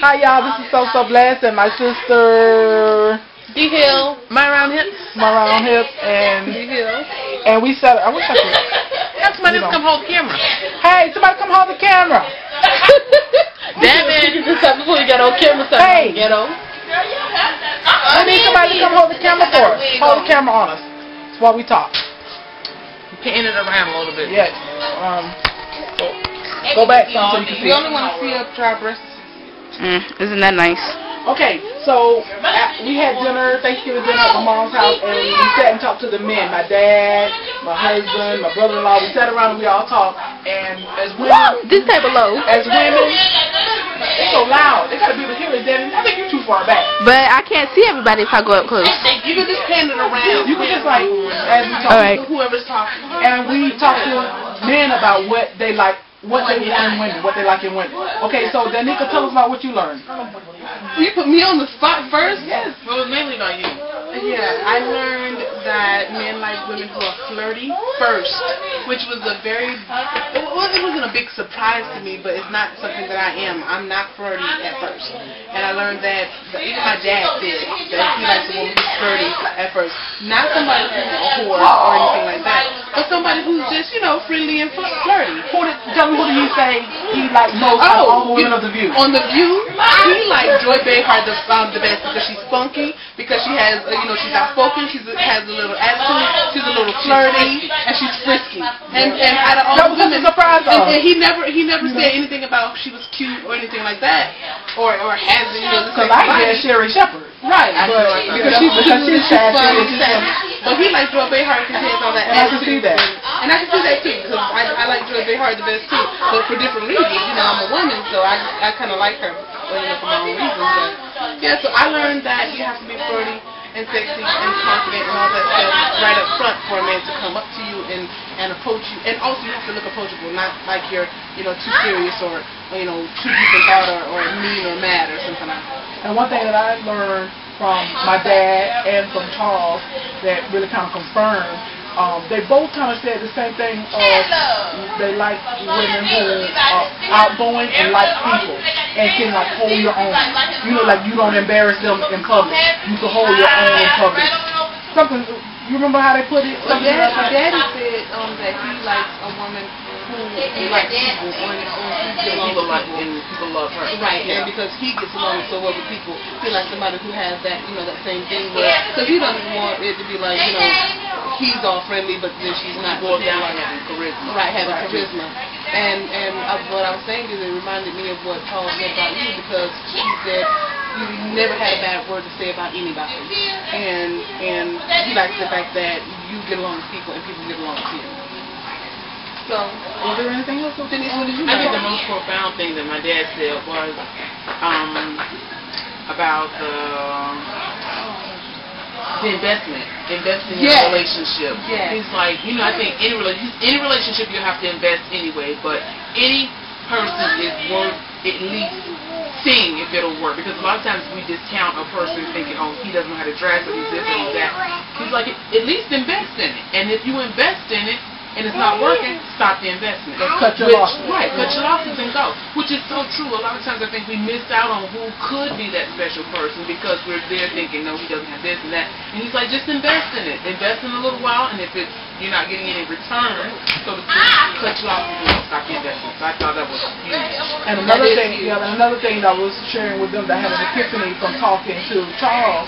Hi y'all, this is So Blessed and my sister D Hill, my round hips, and D Hill, and we said I wish I could. Have somebody come hold the camera. Hey, somebody come hold the camera. Damn it! You just said before you got on camera. Hey, ghetto. I need somebody to come hold the camera for us. Hold the camera on us. That's why we talk. Pan it around a little bit. Yes. Go back some so you can see. We only want to see up to our breasts. Isn't that nice? Okay, so we had dinner, Thanksgiving dinner at my mom's house, and we sat and talked to the men. My dad, my husband, my brother-in-law. We sat around and we all talked. And as women, this table low. As women, it's so loud. They gotta be able to hear it. Then I think you're too far back. But I can't see everybody if I go up close. You can just pan it around. You can just like as we talk to whoever's talking. And we talk to men about what they like. What they want in women, what they like in women. Okay, so Danica, tell us about what you learned. You put me on the spot first? Yes. It was mainly about you. Yeah, I learned that men like women who are flirty first, which was a very, it wasn't a big surprise to me, but it's not something that I am. I'm not flirty at first. And I learned that, even my dad did, that he likes a woman who's flirty at first. Not somebody who's a whore or anything like that, but somebody who's just, you know, friendly and flirty. Tell me, who do you say he likes most out of all the women of The View? On The View, he likes Joy Behar the best because she's funky, because she has, you know, she's outspoken, she has a little attitude, she's a little flirty, and she's frisky. And out of all the women, and he never said anything about she was cute or anything like that, or has, you know, the same body. Sherry Shepherd. Right, because she's funny. But he likes Joy Behar because he has all that attitude. And I can see that. And I can see that too, because I like Joy Behar the best too, but for different reasons. You know, I'm a woman, so I kind of like her, you know, for my own reasons. But yeah, so I learned that you have to be flirty and sexy and confident and all that stuff right up front for a man to come up to you and approach you. And also you have to look approachable, not like you're, you know, too serious or you know, too deep in thought or mean or mad or something like that. And one thing that I learned from my dad and from Charles that really kind of confirmed, they both kind of said the same thing. They like women who are outgoing and like people and can like hold your own. You know, like you don't embarrass them in public. You can hold your own in public. Something. You remember how they put it? My daddy said that he likes a woman who likes people and people love her. Right, and because he gets along so well with people, he likes somebody who has that, you know, that same thing where, because he doesn't want it to be like, you know, he's all friendly, but then she's not. Well, down like having charisma. Right, having charisma. And what I was saying is it reminded me of what Paul said about you, because he said you never had a bad word to say about anybody. And he likes the fact that you get along with people and people get along with you. So, is there anything else? Denise, what did you know? I think the most profound thing that my dad said was about the investing in a relationship. Yes. He's like, you know, I think any relationship you have to invest anyway, but any person is worth at least seeing if it'll work, because a lot of times we discount a person thinking, oh, he doesn't know how to dress or he's this or he's that. He's like, at least invest in it, and if you invest in it and it's not working, stop the investment. Cut your losses. Right, cut your losses and go. Which is so true. A lot of times I think we miss out on who could be that special person because we're there thinking, no, he doesn't have this and that. And he's like, just invest in it. Invest in a little while, and if you're not getting any return, so to speak, cut your losses and stop the investment. So I thought that was huge. And another thing that I was sharing with them that I had an epiphany from talking to Charles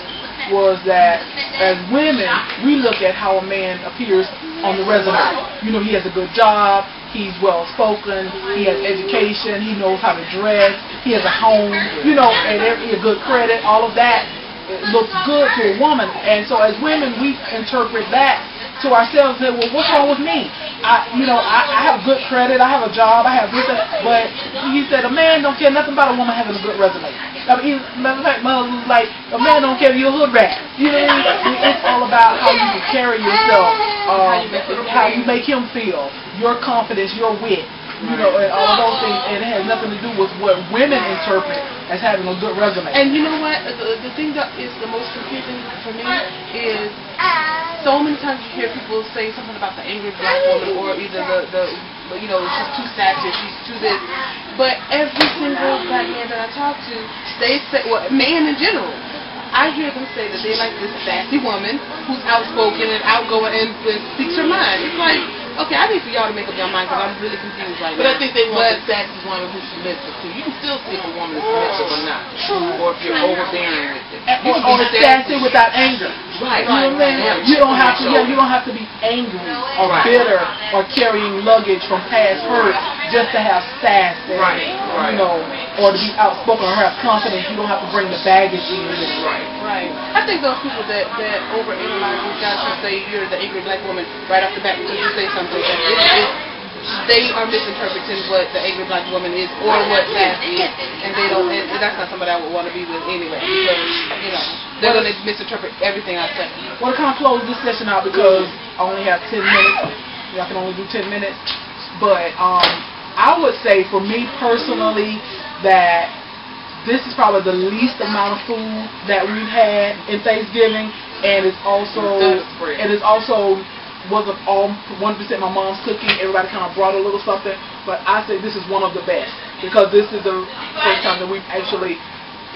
was that as women, we look at how a man appears on the resume. You know, he has a good job, he's well spoken, he has education, he knows how to dress, he has a home, you know, and a good credit, all of that looks good to a woman. And so as women, we interpret that to ourselves and say, well, what's wrong with me? I have good credit, I have a job, I have this, but he said a man don't care nothing about a woman having a good resume. I mean, matter of fact, Mother was like, a man don't care if you're a hood rat. You know what I mean? It's all about how you can carry yourself, how you make him feel, your confidence, your wit. you know, and all of those things, and it has nothing to do with what women interpret as having a good resume. And you know what? The thing that is the most confusing for me is so many times you hear people say something about the angry black woman, or either the you know, she's too sassy, she's too this. But every single black man that I talk to, they say, well, man in general, I hear them say that they like this sassy woman who's outspoken and outgoing and speaks her mind. It's like, okay, I need for y'all to make up your mind because I'm really confused right now. But I think they want the sassy woman who's submissive too. You can still see if a woman is submissive or not. Or if you're overbearing with it. Or sassy without anger. Right. You know what I mean? You don't have to. Yeah, you don't have to be angry or bitter or carrying luggage from past hurt just to have sass. And, you know, or to be outspoken or have confidence. You don't have to bring the baggage in. Right. I think those people that overanalyze these guys who say you're the angry black woman right off the bat because you say something, they are misinterpreting what the angry black woman is or what sass is, and they don't. And that's not somebody I would want to be with anyway, because you know they're going to misinterpret everything I say. Well, to kind of close this session out because I only have 10 minutes. I can only do 10 minutes, but I would say for me personally that this is probably the least amount of food that we've had in Thanksgiving, and it's also wasn't all 100% my mom's cooking. Everybody kind of brought a little something, but I say this is one of the best because this is the first time that we've actually,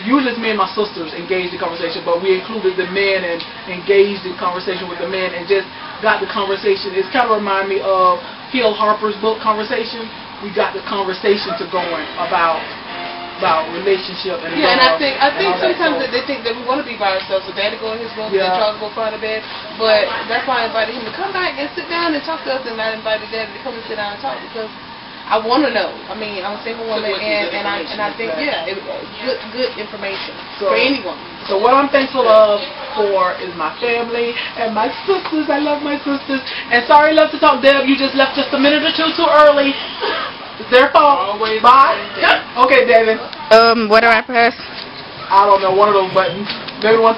usually it's me and my sisters engaged in conversation, but we included the men and engaged in conversation with the men and just got the conversation. It's kind of remind me of Hill Harper's book Conversation. We got the conversation to going about relationship and love. And I think sometimes that they think that we want to be by ourselves. So Daddy go in his room and Charles go far to bed. But that's why I invited him to come back and sit down and talk to us, and I invited Daddy to come and sit down and talk because I want to know. I mean, I'm a single woman, and I think good information for anyone. So what I'm thankful of for is my family and my sisters. I love my sisters. And sorry, Love to Talk Deb, you just left just a minute or two too early. It's their fault. Bye. Okay, David. What do I press? I don't know. One of those buttons. Maybe one.